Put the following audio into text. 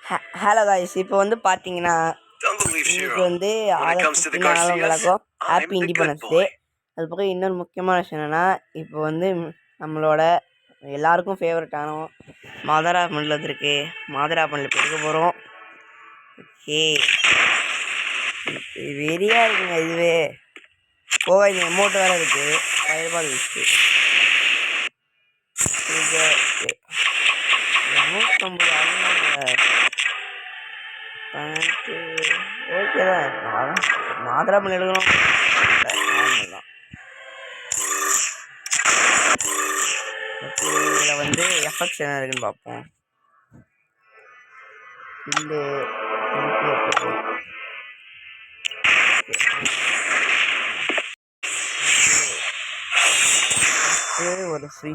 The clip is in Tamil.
ஹலோ காய்ஸ், இப்போ வந்து பார்த்தீங்கன்னா இன்னைக்கு வந்து ஆகஸ்ட் 15 உங்களுக்கும் ஹாப்பி இண்டிபெண்டன்ஸ் டே. அது பக்கம் இன்னொரு முக்கியமான விஷயம் என்னென்னா, இப்போ வந்து நம்மளோட எல்லாருக்கும் ஃபேவரட்டான மாதரா மண்ணில் வந்துருக்கு. மாதரா மண்ணில் இப்போ எடுக்க போகிறோம். ஓகே, வெறியாக இருக்குங்க. இதுவே போக இந்த அமௌண்ட் வேறு இருக்குது. 5 ரூபாய் இருக்குது. 250 ஓகே தான். மாதரா பண்ணி எடுக்கணும். நார்மல் தான். இதில் வந்து எஃபெக்ட்ஸ் என்ன இருக்குன்னு பார்ப்போம். இந்த ஒரு ஃப்ரீ